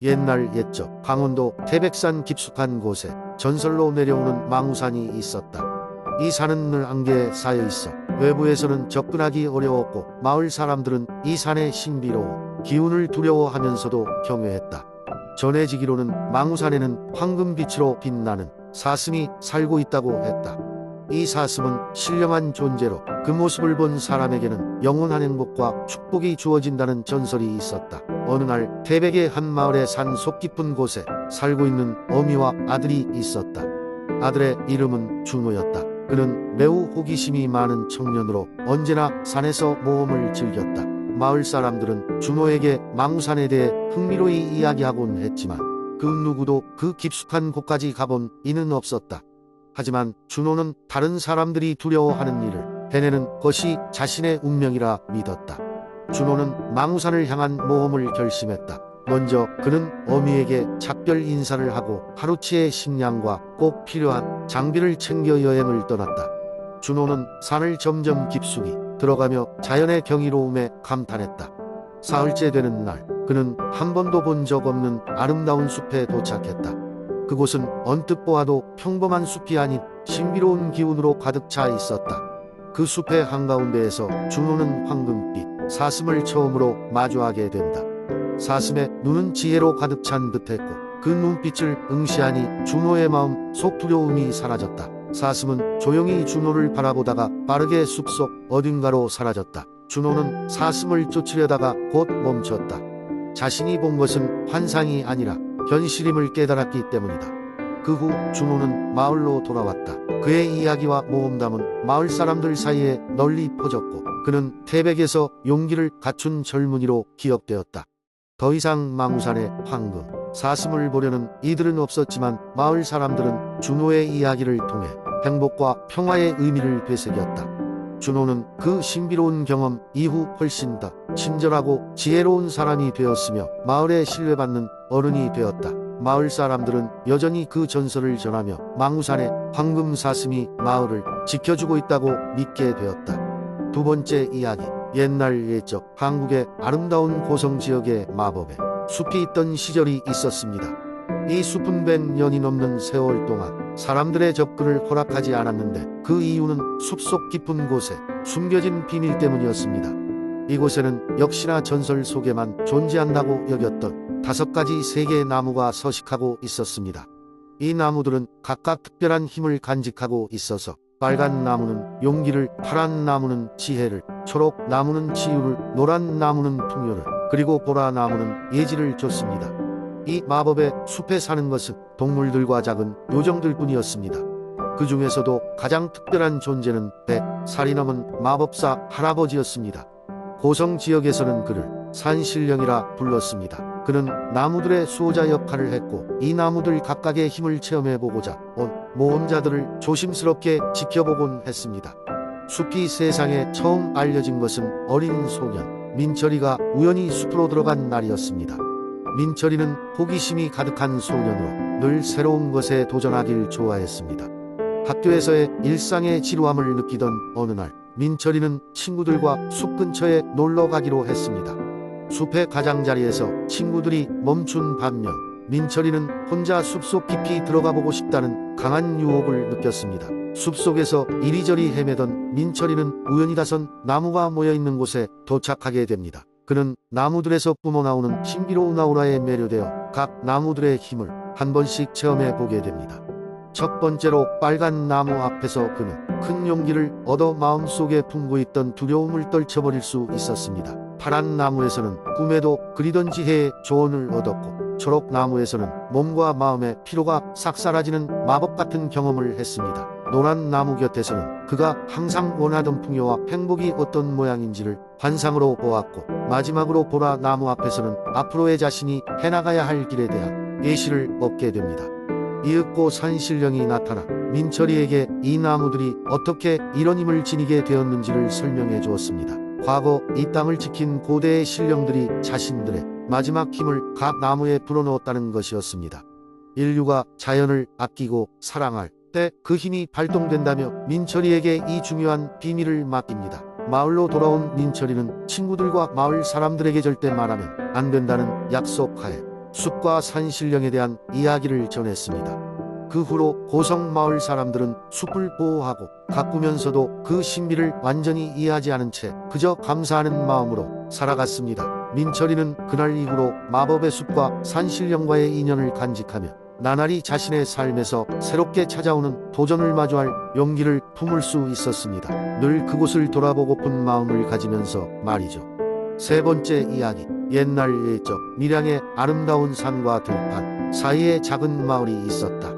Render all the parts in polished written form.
옛날 옛적 강원도 태백산 깊숙한 곳에 전설로 내려오는 망우산이 있었다. 이 산은 늘 안개에 쌓여 있어 외부에서는 접근하기 어려웠고 마을 사람들은 이 산의 신비로운 기운을 두려워하면서도 경외했다. 전해지기로는 망우산에는 황금빛으로 빛나는 사슴이 살고 있다고 했다. 이 사슴은 신령한 존재로 그 모습을 본 사람에게는 영원한 행복과 축복이 주어진다는 전설이 있었다. 어느 날 태백의 한 마을의 산속 깊은 곳에 살고 있는 어미와 아들이 있었다. 아들의 이름은 준호였다. 그는 매우 호기심이 많은 청년으로 언제나 산에서 모험을 즐겼다. 마을 사람들은 준호에게 망우산에 대해 흥미로이 이야기하곤 했지만 그 누구도 그 깊숙한 곳까지 가본 이는 없었다. 하지만 준호는 다른 사람들이 두려워하는 일을 해내는 것이 자신의 운명이라 믿었다. 준호는 망우산을 향한 모험을 결심했다. 먼저 그는 어미에게 작별 인사를 하고 하루치의 식량과 꼭 필요한 장비를 챙겨 여행을 떠났다. 준호는 산을 점점 깊숙이 들어가며 자연의 경이로움에 감탄했다. 사흘째 되는 날, 그는 한 번도 본 적 없는 아름다운 숲에 도착했다. 그곳은 언뜻 보아도 평범한 숲이 아닌 신비로운 기운으로 가득 차 있었다. 그 숲의 한가운데에서 준호는 황금빛 사슴을 처음으로 마주하게 된다. 사슴의 눈은 지혜로 가득 찬 듯했고 그 눈빛을 응시하니 준호의 마음 속 두려움이 사라졌다. 사슴은 조용히 준호를 바라보다가 빠르게 숲속 어딘가로 사라졌다. 준호는 사슴을 쫓으려다가 곧 멈췄다. 자신이 본 것은 환상이 아니라 현실임을 깨달았기 때문이다. 그 후 준호는 마을로 돌아왔다. 그의 이야기와 모험담은 마을 사람들 사이에 널리 퍼졌고 그는 태백에서 용기를 갖춘 젊은이로 기억되었다. 더 이상 망우산의 황금 사슴을 보려는 이들은 없었지만 마을 사람들은 준호의 이야기를 통해 행복과 평화의 의미를 되새겼다. 준호는 그 신비로운 경험 이후 훨씬 더 친절하고 지혜로운 사람이 되었으며 마을에 신뢰받는 어른이 되었다. 마을 사람들은 여전히 그 전설을 전하며 망우산의 황금 사슴이 마을을 지켜주고 있다고 믿게 되었다. 두 번째 이야기. 옛날 옛적 한국의 아름다운 고성 지역에 마법의 숲이 있던 시절이 있었습니다. 이 숲은 100년이 넘는 세월 동안 사람들의 접근을 허락하지 않았는데 그 이유는 숲속 깊은 곳에 숨겨진 비밀 때문이었습니다. 이곳에는 역시나 전설 속에만 존재한다고 여겼던 5가지 세계의 나무가 서식하고 있었습니다. 이 나무들은 각각 특별한 힘을 간직하고 있어서 빨간 나무는 용기를, 파란 나무는 지혜를, 초록 나무는 치유를, 노란 나무는 풍요를, 그리고 보라 나무는 예지를 줬습니다. 이 마법의 숲에 사는 것은 동물들과 작은 요정들 뿐이었습니다. 그 중에서도 가장 특별한 존재는 100살이 넘은 마법사 할아버지였습니다. 고성 지역에서는 그를 산신령이라 불렀습니다. 그는 나무들의 수호자 역할을 했고 이 나무들 각각의 힘을 체험해보고자 온 모험자들을 조심스럽게 지켜보곤 했습니다. 숲이 세상에 처음 알려진 것은 어린 소년 민철이가 우연히 숲으로 들어간 날이었습니다. 민철이는 호기심이 가득한 소년으로 늘 새로운 것에 도전하길 좋아했습니다. 학교에서의 일상의 지루함을 느끼던 어느 날 민철이는 친구들과 숲 근처에 놀러 가기로 했습니다. 숲의 가장자리에서 친구들이 멈춘 반면 민철이는 혼자 숲속 깊이 들어가 보고 싶다는 강한 유혹을 느꼈습니다. 숲속에서 이리저리 헤매던 민철이는 우연히 다선 나무가 모여있는 곳에 도착하게 됩니다. 그는 나무들에서 뿜어나오는 신비로운 아우라에 매료되어 각 나무들의 힘을 한 번씩 체험해 보게 됩니다. 첫 번째로 빨간 나무 앞에서 그는 큰 용기를 얻어 마음속에 품고 있던 두려움을 떨쳐버릴 수 있었습니다. 파란 나무에서는 꿈에도 그리던 지혜의 조언을 얻었고 초록 나무에서는 몸과 마음의 피로가 싹 사라지는 마법 같은 경험을 했습니다. 노란 나무 곁에서는 그가 항상 원하던 풍요와 행복이 어떤 모양인지를 환상으로 보았고 마지막으로 보라 나무 앞에서는 앞으로의 자신이 해나가야 할 길에 대한 예시를 얻게 됩니다. 이윽고 산신령이 나타나 민철이에게 이 나무들이 어떻게 이런 힘을 지니게 되었는지를 설명해 주었습니다. 과거 이 땅을 지킨 고대의 신령들이 자신들의 마지막 힘을 각 나무에 불어넣었다는 것이었습니다. 인류가 자연을 아끼고 사랑할 때 그 힘이 발동된다며 민철이에게 이 중요한 비밀을 맡깁니다. 마을로 돌아온 민철이는 친구들과 마을 사람들에게 절대 말하면 안 된다는 약속하에 숲과 산신령에 대한 이야기를 전했습니다. 그 후로 고성 마을 사람들은 숲을 보호하고 가꾸면서도 그 신비를 완전히 이해하지 않은 채 그저 감사하는 마음으로 살아갔습니다. 민철이는 그날 이후로 마법의 숲과 산신령과의 인연을 간직하며 나날이 자신의 삶에서 새롭게 찾아오는 도전을 마주할 용기를 품을 수 있었습니다. 늘 그곳을 돌아보고픈 마음을 가지면서 말이죠. 세 번째 이야기. 옛날 옛적 밀양의 아름다운 산과 들판 사이에 작은 마을이 있었다.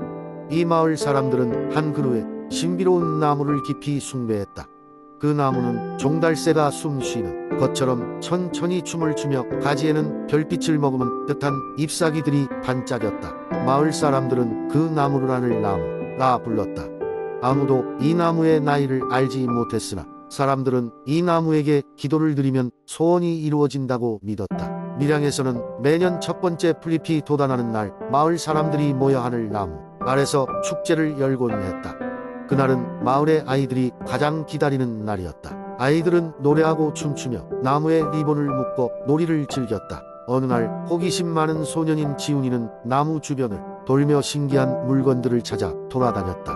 이 마을 사람들은 한 그루에 신비로운 나무를 깊이 숭배했다. 그 나무는 종달새가 숨 쉬는 것처럼 천천히 춤을 추며 가지에는 별빛을 머금은 듯한 잎사귀들이 반짝였다. 마을 사람들은 그 나무를 하늘나무라 불렀다. 아무도 이 나무의 나이를 알지 못했으나 사람들은 이 나무에게 기도를 드리면 소원이 이루어진다고 믿었다. 밀양에서는 매년 첫 번째 풀잎이 돋아나는 날 마을 사람들이 모여 하늘나무 아래서 축제를 열곤 했다. 그날은 마을의 아이들이 가장 기다리는 날이었다. 아이들은 노래하고 춤추며 나무에 리본을 묶어 놀이를 즐겼다. 어느 날 호기심 많은 소년인 지훈이는 나무 주변을 돌며 신기한 물건들을 찾아 돌아다녔다.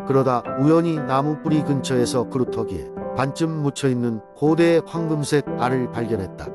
그러다 우연히 나무 뿌리 근처에서 그루터기에 반쯤 묻혀있는 고대의 황금색 알을 발견했다.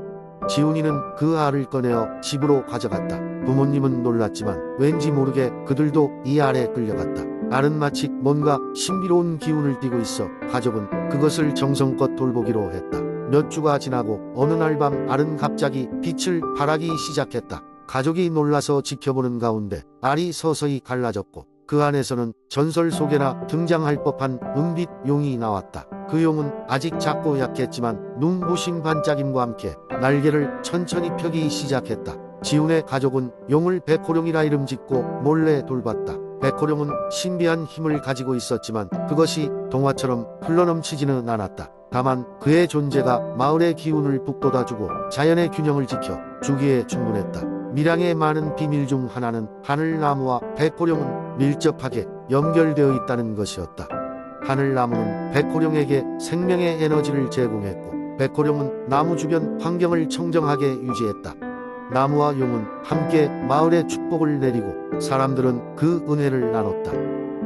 지훈이는 그 알을 꺼내어 집으로 가져갔다. 부모님은 놀랐지만 왠지 모르게 그들도 이 알에 끌려갔다. 알은 마치 뭔가 신비로운 기운을 띠고 있어 가족은 그것을 정성껏 돌보기로 했다. 몇 주가 지나고 어느 날 밤 알은 갑자기 빛을 발하기 시작했다. 가족이 놀라서 지켜보는 가운데 알이 서서히 갈라졌고 그 안에서는 전설 속에나 등장할 법한 은빛 용이 나왔다. 그 용은 아직 작고 약했지만 눈부신 반짝임과 함께 날개를 천천히 펴기 시작했다. 지훈의 가족은 용을 백호룡이라 이름 짓고 몰래 돌봤다. 백호룡은 신비한 힘을 가지고 있었지만 그것이 동화처럼 흘러넘치지는 않았다. 다만 그의 존재가 마을의 기운을 북돋아주고 자연의 균형을 지켜 주기에 충분했다. 밀양의 많은 비밀 중 하나는 하늘나무와 백호룡은 밀접하게 연결되어 있다는 것이었다. 하늘나무는 백호룡에게 생명의 에너지를 제공했고 백호룡은 나무 주변 환경을 청정하게 유지했다. 나무와 용은 함께 마을에 축복을 내리고 사람들은 그 은혜를 나눴다.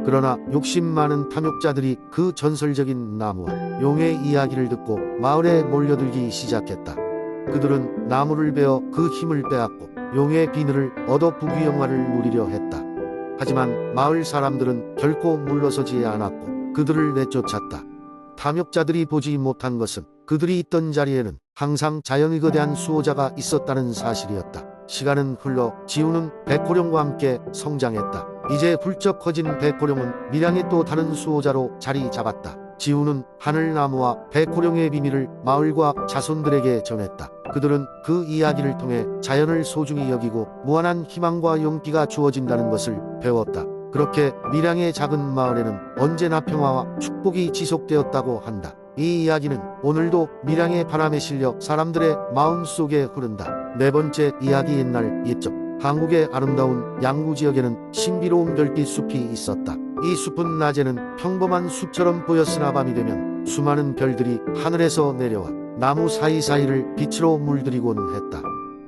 그러나 욕심 많은 탐욕자들이 그 전설적인 나무와 용의 이야기를 듣고 마을에 몰려들기 시작했다. 그들은 나무를 베어 그 힘을 빼앗고 용의 비늘을 얻어 부귀영화를 누리려 했다. 하지만 마을 사람들은 결코 물러서지 않았고 그들을 내쫓았다. 탐욕자들이 보지 못한 것은 그들이 있던 자리에는 항상 자연에 거대한 수호자가 있었다는 사실이었다. 시간은 흘러 지훈은 백호룡과 함께 성장했다. 이제 훌쩍 커진 백호룡은 밀양의 또 다른 수호자로 자리 잡았다. 지훈은 하늘나무와 백호룡의 비밀을 마을과 자손들에게 전했다. 그들은 그 이야기를 통해 자연을 소중히 여기고 무한한 희망과 용기가 주어진다는 것을 배웠다. 그렇게 밀양의 작은 마을에는 언제나 평화와 축복이 지속되었다고 한다. 이 이야기는 오늘도 밀양의 바람에 실려 사람들의 마음속에 흐른다. 네 번째 이야기. 옛날 옛적 한국의 아름다운 양구 지역에는 신비로운 별빛 숲이 있었다. 이 숲은 낮에는 평범한 숲처럼 보였으나 밤이 되면 수많은 별들이 하늘에서 내려와 나무 사이사이를 빛으로 물들이곤 했다.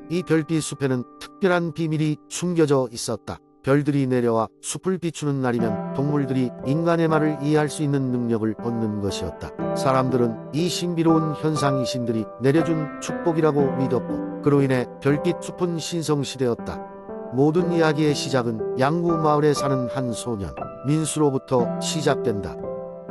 이 별빛 숲에는 특별한 비밀이 숨겨져 있었다. 별들이 내려와 숲을 비추는 날이면 동물들이 인간의 말을 이해할 수 있는 능력을 얻는 것이었다. 사람들은 이 신비로운 현상이 신들이 내려준 축복이라고 믿었고 그로 인해 별빛 숲은 신성시되었다. 모든 이야기의 시작은 양구 마을에 사는 한 소년 민수로부터 시작된다.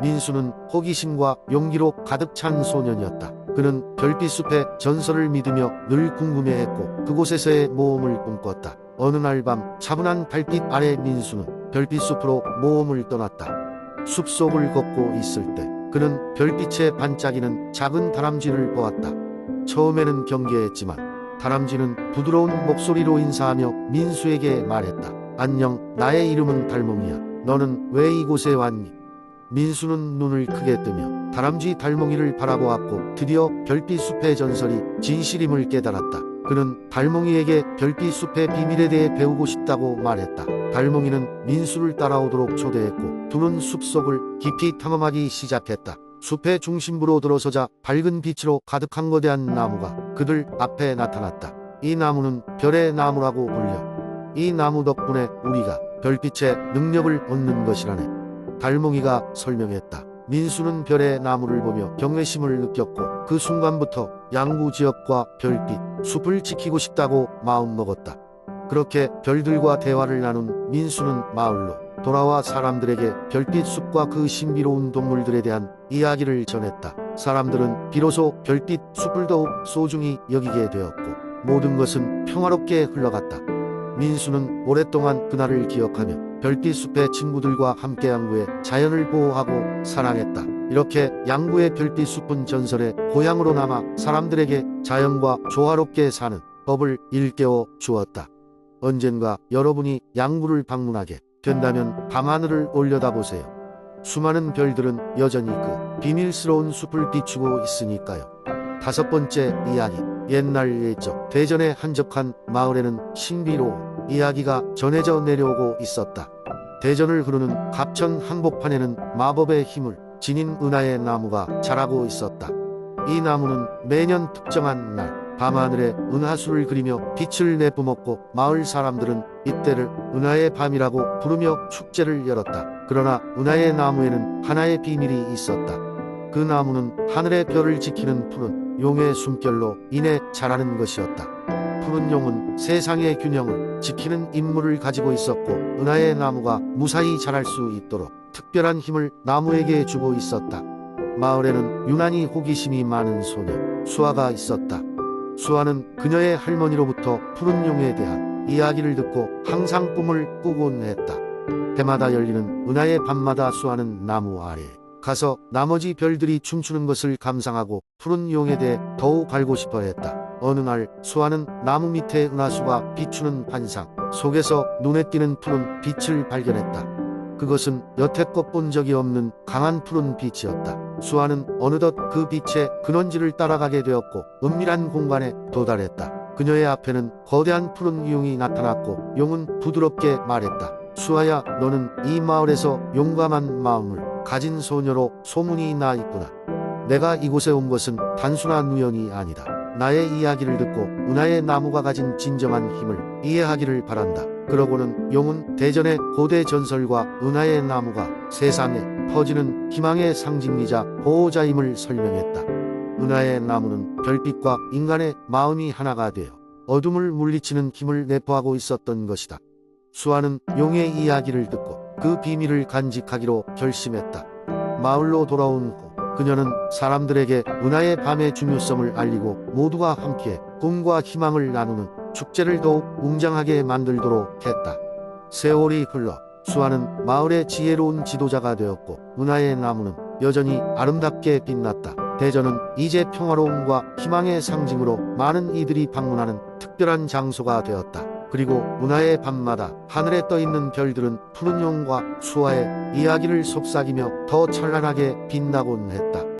민수는 호기심과 용기로 가득 찬 소년이었다. 그는 별빛숲의 전설을 믿으며 늘 궁금해했고 그곳에서의 모험을 꿈꿨다. 어느 날 밤 차분한 달빛 아래 민수는 별빛숲으로 모험을 떠났다. 숲속을 걷고 있을 때 그는 별빛에 반짝이는 작은 다람쥐를 보았다. 처음에는 경계했지만 다람쥐는 부드러운 목소리로 인사하며 민수에게 말했다. 안녕, 나의 이름은 달몽이야. 너는 왜 이곳에 왔니? 민수는 눈을 크게 뜨며 다람쥐 달몽이를 바라보았고 드디어 별빛숲의 전설이 진실임을 깨달았다. 그는 달몽이에게 별빛숲의 비밀에 대해 배우고 싶다고 말했다. 달몽이는 민수를 따라오도록 초대했고 둘은 숲속을 깊이 탐험하기 시작했다. 숲의 중심부로 들어서자 밝은 빛으로 가득한 거대한 나무가 그들 앞에 나타났다. 이 나무는 별의 나무라고 불려 이 나무 덕분에 우리가 별빛의 능력을 얻는 것이라네. 달몽이가 설명했다. 민수는 별의 나무를 보며 경외심을 느꼈고 그 순간부터 양구 지역과 별빛 숲을 지키고 싶다고 마음먹었다. 그렇게 별들과 대화를 나눈 민수는 마을로 돌아와 사람들에게 별빛 숲과 그 신비로운 동물들에 대한 이야기를 전했다. 사람들은 비로소 별빛 숲을 더욱 소중히 여기게 되었고 모든 것은 평화롭게 흘러갔다. 민수는 오랫동안 그날을 기억하며 별빛 숲의 친구들과 함께 양구의 자연을 보호하고 사랑했다. 이렇게 양구의 별빛 숲은 전설의 고향으로 남아 사람들에게 자연과 조화롭게 사는 법을 일깨워 주었다. 언젠가 여러분이 양구를 방문하게 된다면 밤하늘을 올려다보세요. 수많은 별들은 여전히 그 비밀스러운 숲을 비추고 있으니까요. 5번째 이야기. 옛날 옛적 대전의 한적한 마을에는 신비로운 이야기가 전해져 내려오고 있었다. 대전을 흐르는 갑천 한복판에는 마법의 힘을 지닌 은하의 나무가 자라고 있었다. 이 나무는 매년 특정한 날 밤하늘에 은하수를 그리며 빛을 내뿜었고 마을 사람들은 이때를 은하의 밤이라고 부르며 축제를 열었다. 그러나 은하의 나무에는 하나의 비밀이 있었다. 그 나무는 하늘의 별을 지키는 푸른 용의 숨결로 인해 자라는 것이었다. 푸른 용은 세상의 균형을 지키는 임무를 가지고 있었고 은하의 나무가 무사히 자랄 수 있도록 특별한 힘을 나무에게 주고 있었다. 마을에는 유난히 호기심이 많은 소녀 수아가 있었다. 수아는 그녀의 할머니로부터 푸른 용에 대한 이야기를 듣고 항상 꿈을 꾸곤 했다. 해마다 열리는 은하의 밤마다 수아는 나무 아래에 가서 나머지 별들이 춤추는 것을 감상하고 푸른 용에 대해 더욱 알고 싶어 했다. 어느 날 수아는 나무 밑에 은하수가 비추는 환상 속에서 눈에 띄는 푸른 빛을 발견했다. 그것은 여태껏 본 적이 없는 강한 푸른 빛이었다. 수아는 어느덧 그 빛의 근원지를 따라가게 되었고 은밀한 공간에 도달했다. 그녀의 앞에는 거대한 푸른 용이 나타났고 용은 부드럽게 말했다. 수아야, 너는 이 마을에서 용감한 마음을 가진 소녀로 소문이 나 있구나. 내가 이곳에 온 것은 단순한 우연이 아니다. 나의 이야기를 듣고 은하의 나무가 가진 진정한 힘을 이해하기를 바란다. 그러고는 용은 대전의 고대 전설과 은하의 나무가 세상에 퍼지는 희망의 상징이자 보호자임을 설명했다. 은하의 나무는 별빛과 인간의 마음이 하나가 되어 어둠을 물리치는 힘을 내포하고 있었던 것이다. 수아는 용의 이야기를 듣고 그 비밀을 간직하기로 결심했다. 마을로 돌아온 후 그녀는 사람들에게 은하의 밤의 중요성을 알리고 모두가 함께 꿈과 희망을 나누는 축제를 더욱 웅장하게 만들도록 했다. 세월이 흘러 수아는 마을의 지혜로운 지도자가 되었고 은하의 나무는 여전히 아름답게 빛났다. 대전은 이제 평화로움과 희망의 상징으로 많은 이들이 방문하는 특별한 장소가 되었다. 그리고 은하의 밤마다 하늘에 떠있는 별들은 푸른 용과 수아의 이야기를 속삭이며 더 찬란하게 빛나곤 했다.